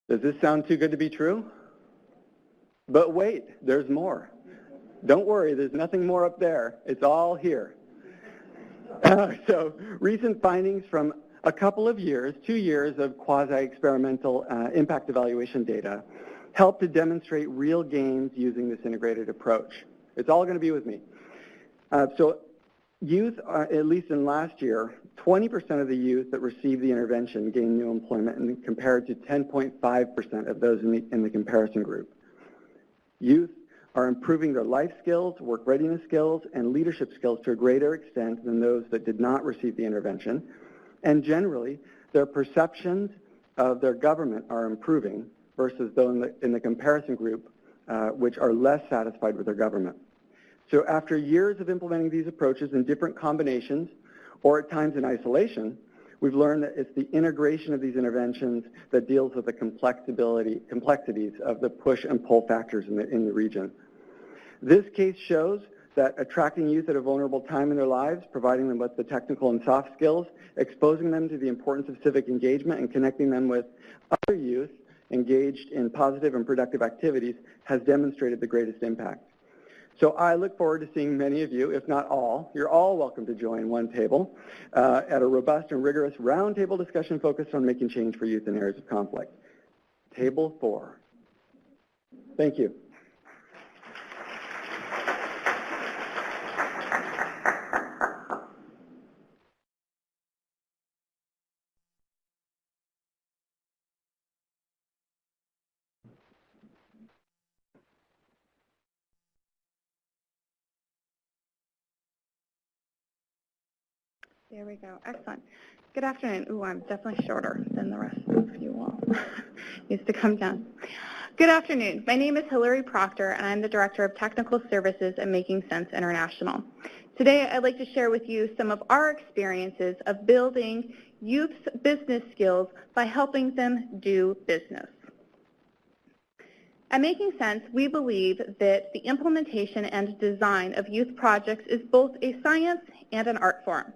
Does this sound too good to be true? But wait, there's more. Don't worry, there's nothing more up there. It's all here. So recent findings from a couple of years, 2 years of quasi-experimental impact evaluation data help to demonstrate real gains using this integrated approach. It's all going to be with me. So Youth, at least in last year, 20% of the youth that received the intervention gained new employment, and compared to 10.5% of those in the comparison group. Youth are improving their life skills, work readiness skills, and leadership skills to a greater extent than those that did not receive the intervention. And generally, their perceptions of their government are improving versus those in the comparison group, which are less satisfied with their government. So after years of implementing these approaches in different combinations, or at times in isolation, we've learned that it's the integration of these interventions that deals with the complexities of the push and pull factors in the region. This case shows that attracting youth at a vulnerable time in their lives, providing them with the technical and soft skills, exposing them to the importance of civic engagement, and connecting them with other youth engaged in positive and productive activities has demonstrated the greatest impact. So I look forward to seeing many of you, if not all. You're all welcome to join one table at a robust and rigorous roundtable discussion focused on making change for youth in areas of conflict. Table 4. Thank you. There we go. Excellent. Good afternoon. Ooh, I'm definitely shorter than the rest of you all. Needs to come down. Good afternoon. My name is Hillary Proctor, and I'm the Director of Technical Services at Making Sense International. Today, I'd like to share with you some of our experiences of building youth's business skills by helping them do business. At Making Sense, we believe that the implementation and design of youth projects is both a science and an art form.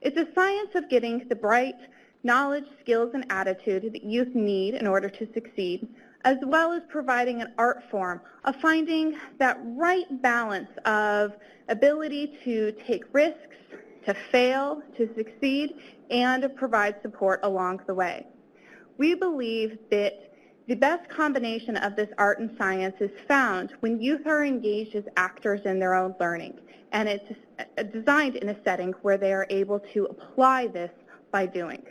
It's a science of getting the bright knowledge, skills, and attitude that youth need in order to succeed, as well as providing an art form of finding that right balance of ability to take risks, to fail, to succeed, and to provide support along the way. We believe that the best combination of this art and science is found when youth are engaged as actors in their own learning, and it's designed in a setting where they are able to apply this by doing.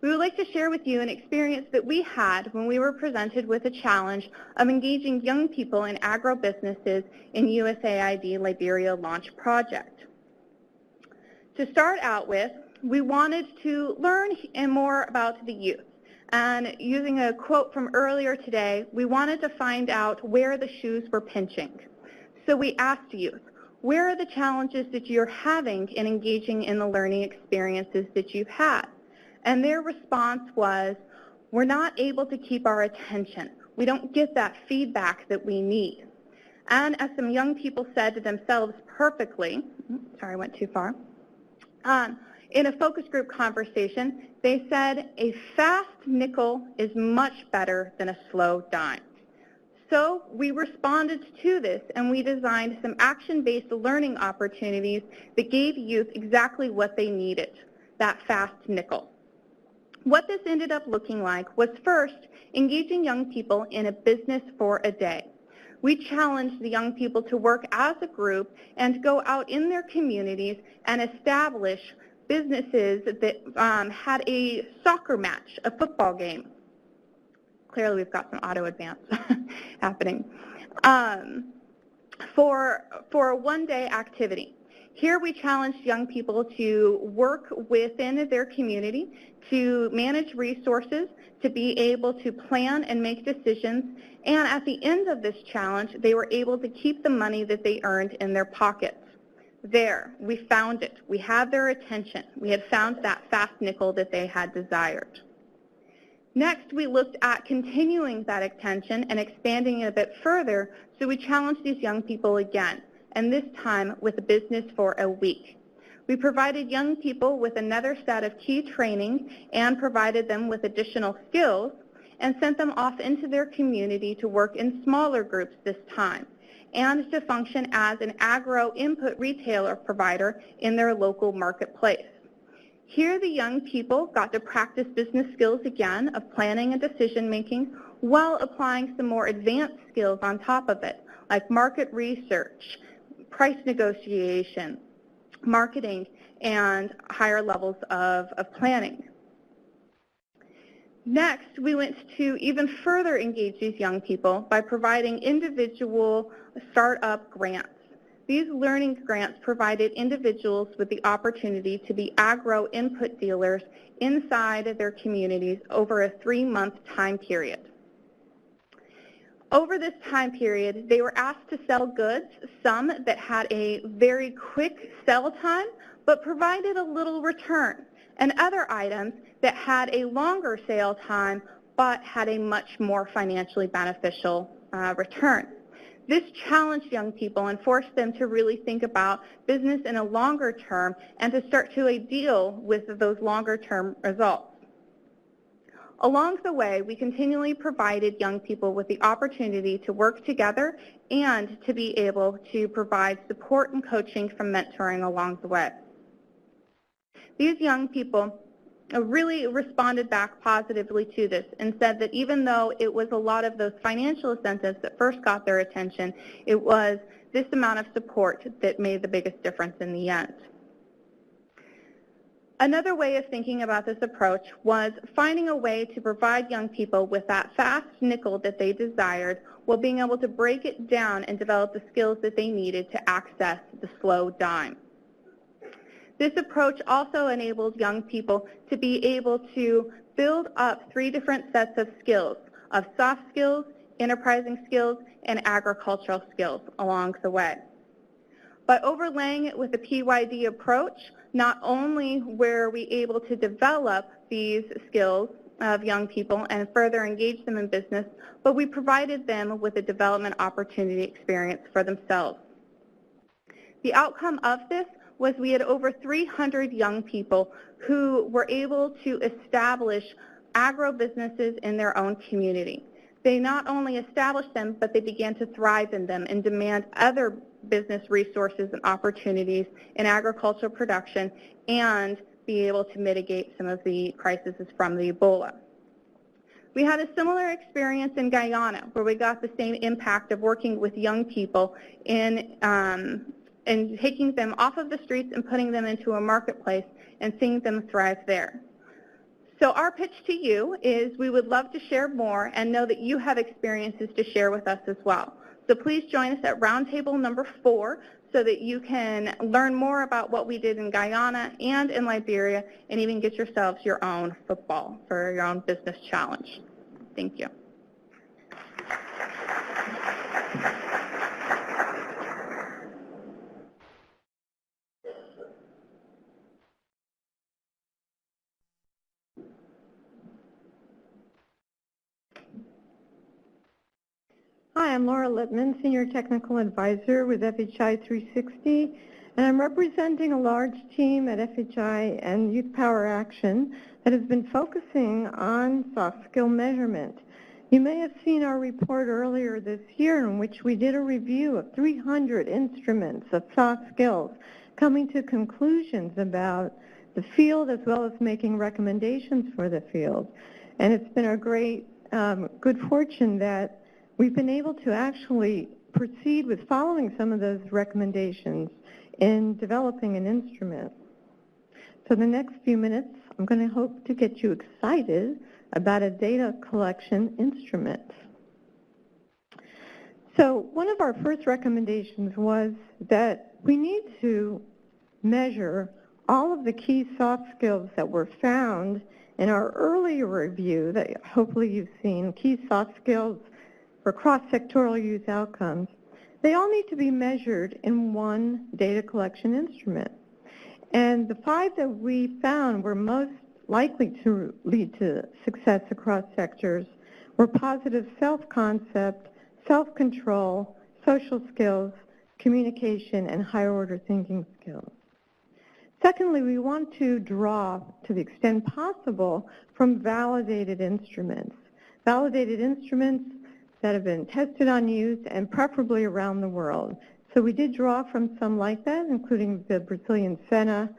We would like to share with you an experience that we had when we were presented with a challenge of engaging young people in agro-businesses in USAID Liberia Launch Project. To start out with, we wanted to learn more about the youth. And using a quote from earlier today, we wanted to find out where the shoes were pinching. So we asked youth, where are the challenges that you're having in engaging in the learning experiences that you've had? And their response was, we're not able to keep our attention. We don't get that feedback that we need. And as some young people said to themselves perfectly, sorry, I went too far, in a focus group conversation, they said, a fast nickel is much better than a slow dime. So we responded to this, and we designed some action-based learning opportunities that gave youth exactly what they needed, that fast nickel. What this ended up looking like was first, engaging young people in a business for a day. We challenged the young people to work as a group and go out in their communities and establish businesses that had a soccer match, a football game. Clearly we've got some auto advance happening. For a one-day activity. Here we challenged young people to work within their community, to manage resources, to be able to plan and make decisions, and at the end of this challenge, they were able to keep the money that they earned in their pockets. There, we found it. We had their attention. We had found that fast nickel that they had desired. Next, we looked at continuing that attention and expanding it a bit further, so we challenged these young people again, and this time with a business for a week. We provided young people with another set of key training and provided them with additional skills and sent them off into their community to work in smaller groups this time and to function as an agro input retailer provider in their local marketplace. Here the young people got to practice business skills again of planning and decision making while applying some more advanced skills on top of it, like market research, price negotiation, marketing, and higher levels of planning. Next, we went to even further engage these young people by providing individual startup grants. These learning grants provided individuals with the opportunity to be agro input dealers inside of their communities over a 3-month time period. Over this time period, they were asked to sell goods, some that had a very quick sell time but provided a little return, and other items that had a longer sale time but had a much more financially beneficial return. This challenged young people and forced them to really think about business in a longer term and to start to deal with those longer term results. Along the way, we continually provided young people with the opportunity to work together and to be able to provide support and coaching from mentoring along the way. These young people really responded back positively to this and said that even though it was a lot of those financial incentives that first got their attention, it was this amount of support that made the biggest difference in the end. Another way of thinking about this approach was finding a way to provide young people with that fast nickel that they desired while being able to break it down and develop the skills that they needed to access the slow dime. This approach also enabled young people to be able to build up 3 different sets of skills, of soft skills, enterprising skills, and agricultural skills along the way. By overlaying it with the PYD approach, not only were we able to develop these skills of young people and further engage them in business, but we provided them with a development opportunity experience for themselves. The outcome of this was we had over 300 young people who were able to establish agro-businesses in their own community. They not only established them, but they began to thrive in them and demand other business resources and opportunities in agricultural production and be able to mitigate some of the crises from the Ebola. We had a similar experience in Guyana where we got the same impact of working with young people in and taking them off of the streets and putting them into a marketplace and seeing them thrive there. So our pitch to you is we would love to share more and know that you have experiences to share with us as well. So please join us at roundtable number 4 so that you can learn more about what we did in Guyana and in Liberia and even get yourselves your own football for your own business challenge. Thank you. Hi, I'm Laura Lippman, Senior Technical Advisor with FHI 360, and I'm representing a large team at FHI and YouthPower Action that has been focusing on soft skill measurement. You may have seen our report earlier this year in which we did a review of 300 instruments of soft skills, coming to conclusions about the field as well as making recommendations for the field. And it's been a great good fortune that we've been able to actually proceed with following some of those recommendations in developing an instrument. So the next few minutes, I'm going to hope to get you excited about a data collection instrument. So one of our first recommendations was that we need to measure all of the key soft skills that were found in our earlier review that hopefully you've seen, key soft skills for cross-sectoral youth outcomes. They all need to be measured in one data collection instrument. And the 5 that we found were most likely to lead to success across sectors were positive self-concept, self-control, social skills, communication, and higher-order thinking skills. Secondly, we want to draw, to the extent possible, from validated instruments. Validated instruments that have been tested on youth and preferably around the world. So we did draw from some like that, including the Brazilian SENA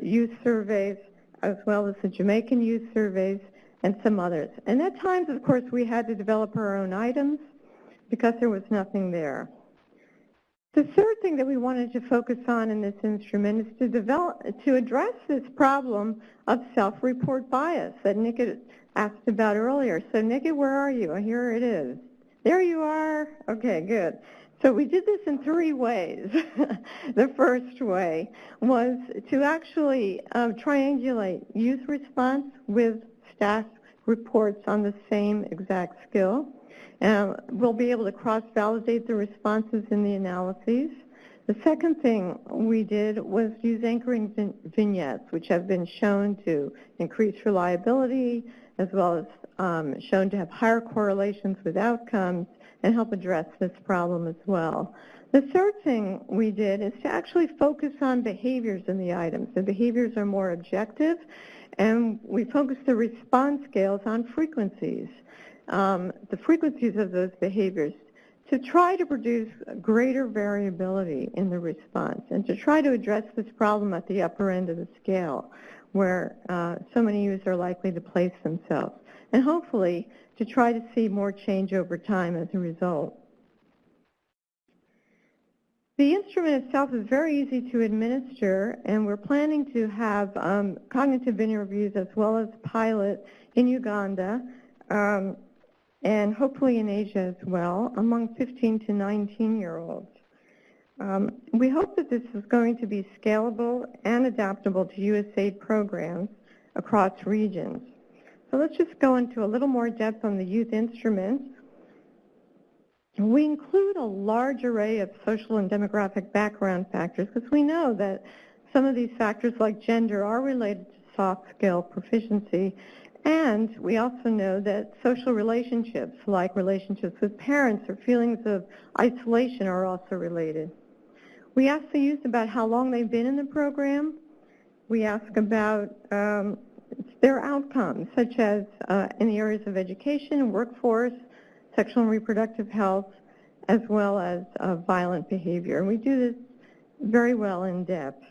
youth surveys, as well as the Jamaican youth surveys, and some others. And at times, of course, we had to develop our own items because there was nothing there. The third thing that we wanted to focus on in this instrument is to address this problem of self-report bias that Nick had asked about earlier. So Nick, where are you? Here it is. There you are. Okay, good. So we did this in 3 ways. The first way was to actually triangulate youth response with staff reports on the same exact skill. We'll be able to cross-validate the responses in the analyses. The second thing we did was use anchoring vignettes, which have been shown to increase reliability, as well as shown to have higher correlations with outcomes and help address this problem as well. The third thing we did is to actually focus on behaviors in the items. The behaviors are more objective, and we focused the response scales on frequencies. The frequencies of those behaviors to try to produce greater variability in the response and to try to address this problem at the upper end of the scale where so many youth are likely to place themselves, and hopefully to try to see more change over time as a result. The instrument itself is very easy to administer, and we're planning to have cognitive interviews as well as pilot in Uganda, and hopefully in Asia as well, among 15 to 19-year-olds. We hope that this is going to be scalable and adaptable to USAID programs across regions. So let's just go into a little more depth on the youth instruments. We include a large array of social and demographic background factors because we know that some of these factors like gender are related to soft skill proficiency. And we also know that social relationships, like relationships with parents or feelings of isolation, are also related. We ask the youth about how long they've been in the program. We ask about their outcomes, such as in the areas of education, workforce, sexual and reproductive health, as well as violent behavior. And we do this very well in depth.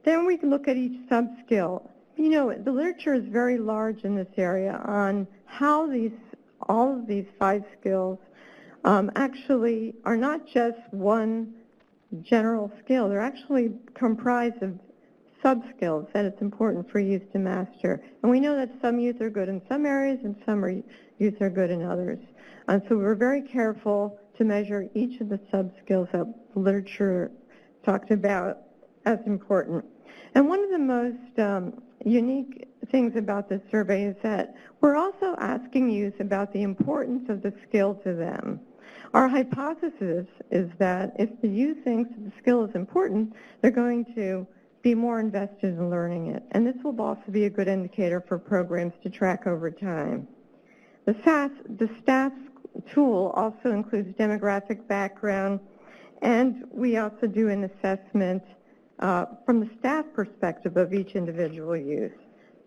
Then we can look at each sub-skill. You know, the literature is very large in this area on how all of these 5 skills actually are not just one general skill. They're actually comprised of sub-skills that it's important for youth to master. And we know that some youth are good in some areas and some youth are good in others. And so we're very careful to measure each of the sub-skills that the literature talked about as important. And one of the most unique things about this survey is that we're also asking youth about the importance of the skill to them. Our hypothesis is that if the youth thinks the skill is important, they're going to be more invested in learning it. And this will also be a good indicator for programs to track over time. The STAFS tool also includes demographic background, and we also do an assessment from the staff perspective of each individual youth.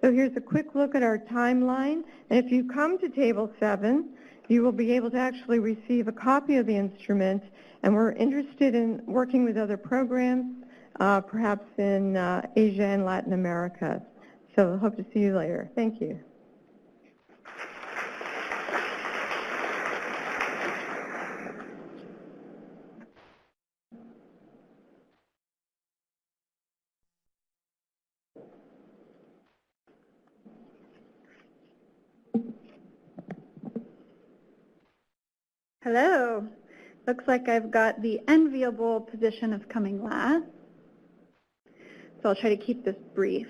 So here's a quick look at our timeline. And if you come to Table 7, you will be able to actually receive a copy of the instrument, and we're interested in working with other programs, perhaps in Asia and Latin America. So I hope to see you later. Thank you. Hello. Looks like I've got the enviable position of coming last. So I'll try to keep this brief.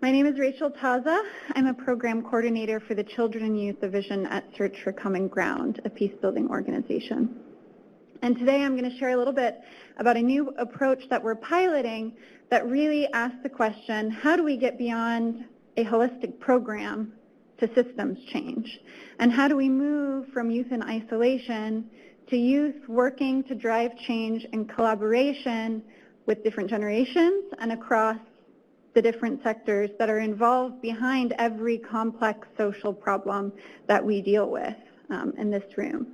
My name is Rachel Taza. I'm a program coordinator for the Children and Youth Division at Search for Common Ground, a peace-building organization. And today I'm going to share a little bit about a new approach that we're piloting that really asks the question, how do we get beyond a holistic program to systems change? And how do we move from youth in isolation to youth working to drive change in collaboration with different generations and across the different sectors that are involved behind every complex social problem that we deal with in this room.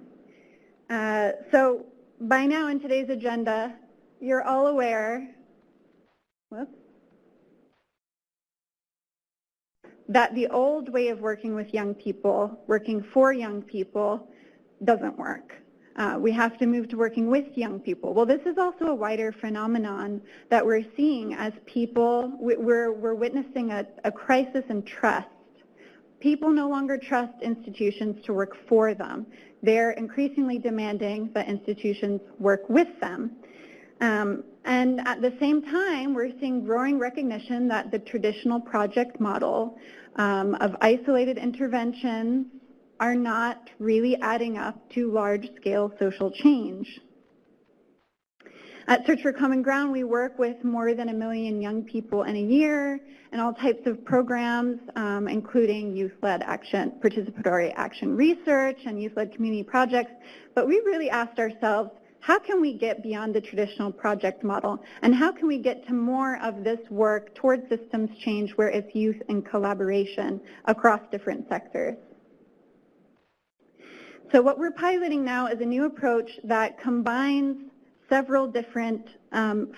So by now in today's agenda, you're all aware that the old way of working with young people, working for young people, doesn't work. We have to move to working with young people. Well, this is also a wider phenomenon that we're seeing as people, we're witnessing a crisis in trust. People no longer trust institutions to work for them. They're increasingly demanding that institutions work with them. And at the same time, we're seeing growing recognition that the traditional project model of isolated interventions are not really adding up to large-scale social change. At Search for Common Ground, we work with more than 1 million young people in a year in all types of programs, including youth-led action, participatory action research, and youth-led community projects. But we really asked ourselves, how can we get beyond the traditional project model, and how can we get to more of this work towards systems change where it's youth in collaboration across different sectors? So what we're piloting now is a new approach that combines several different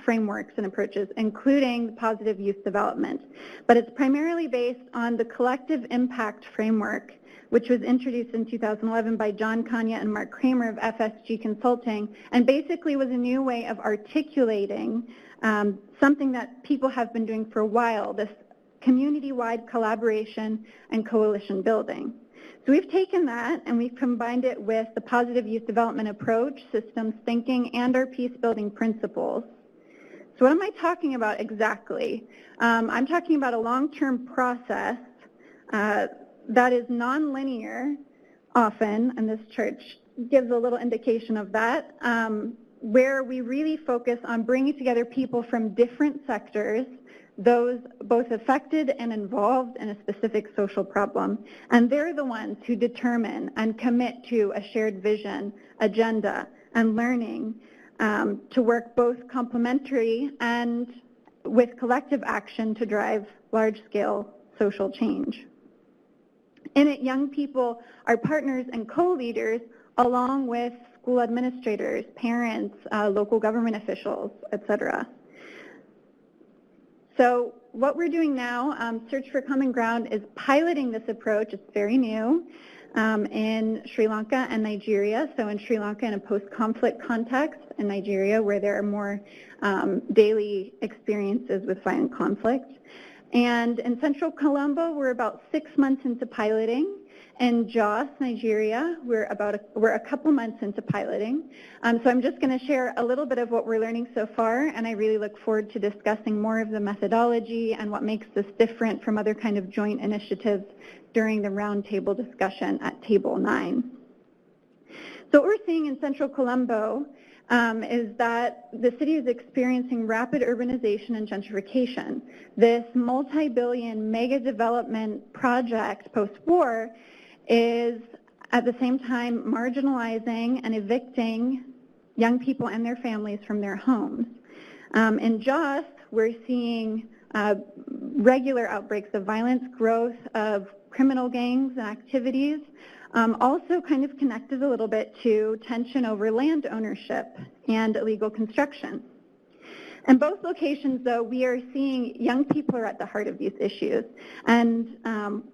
frameworks and approaches, including positive youth development. But it's primarily based on the collective impact framework, which was introduced in 2011 by John Kanya and Mark Kramer of FSG Consulting, and basically was a new way of articulating something that people have been doing for a while, this community-wide collaboration and coalition building. So we've taken that and we've combined it with the positive youth development approach, systems thinking, and our peace-building principles. So what am I talking about exactly? I'm talking about a long-term process that is nonlinear often, and this chart gives a little indication of that, where we really focus on bringing together people from different sectors, those both affected and involved in a specific social problem, and they're the ones who determine and commit to a shared vision, agenda, and learning to work both complementary and with collective action to drive large-scale social change. In it, young people are partners and co-leaders along with school administrators, parents, local government officials, etc. So what we're doing now, Search for Common Ground, is piloting this approach. It's very new in Sri Lanka and Nigeria. So in Sri Lanka in a post-conflict context, in Nigeria where there are more daily experiences with violent conflict. And in Central Colombo, we're about 6 months into piloting. In Jos, Nigeria, we're a couple months into piloting. So I'm just going to share a little bit of what we're learning so far, and I really look forward to discussing more of the methodology and what makes this different from other kind of joint initiatives during the roundtable discussion at Table 9. So what we're seeing in Central Colombo is that the city is experiencing rapid urbanization and gentrification. This multi-billion mega development project post-war is at the same time marginalizing and evicting young people and their families from their homes. In Jos, we're seeing regular outbreaks of violence, growth of criminal gangs and activities, also kind of connected a little bit to tension over land ownership and illegal construction. In both locations, though, we are seeing young people are at the heart of these issues, and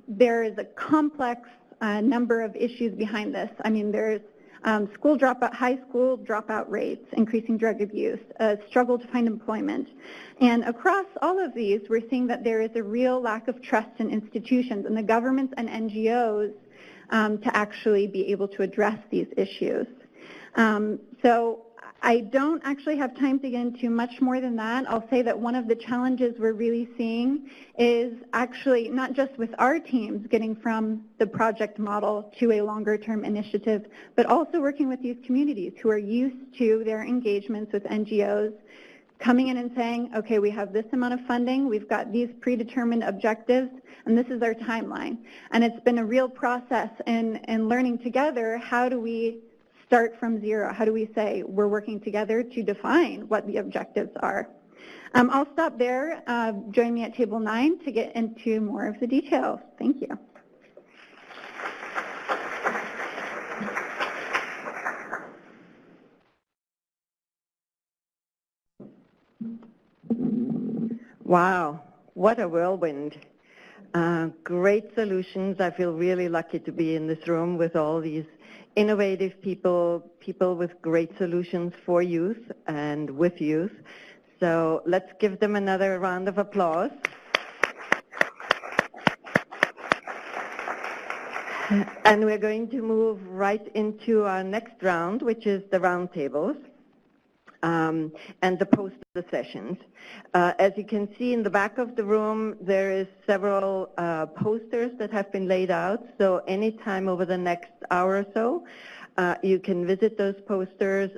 there is a complex number of issues behind this. I mean, there's high school dropout rates, increasing drug abuse, a struggle to find employment. And across all of these, we're seeing that there is a real lack of trust in institutions and the governments and NGOs to actually be able to address these issues. So I don't actually have time to get into much more than that. I'll say that one of the challenges we're really seeing is actually not just with our teams getting from the project model to a longer-term initiative, but also working with these communities who are used to their engagements with NGOs, coming in and saying, okay, we have this amount of funding, we've got these predetermined objectives, and this is our timeline. And it's been a real process in learning together, how do we start from zero? How do we say we're working together to define what the objectives are? I'll stop there. Join me at Table 9 to get into more of the details. Thank you. Wow, what a whirlwind. Great solutions. I feel really lucky to be in this room with all these innovative people, people with great solutions for youth and with youth. So let's give them another round of applause. And we're going to move right into our next round, which is the roundtables and the poster sessions. As you can see in the back of the room, there is several posters that have been laid out. So anytime over the next hour or so, you can visit those posters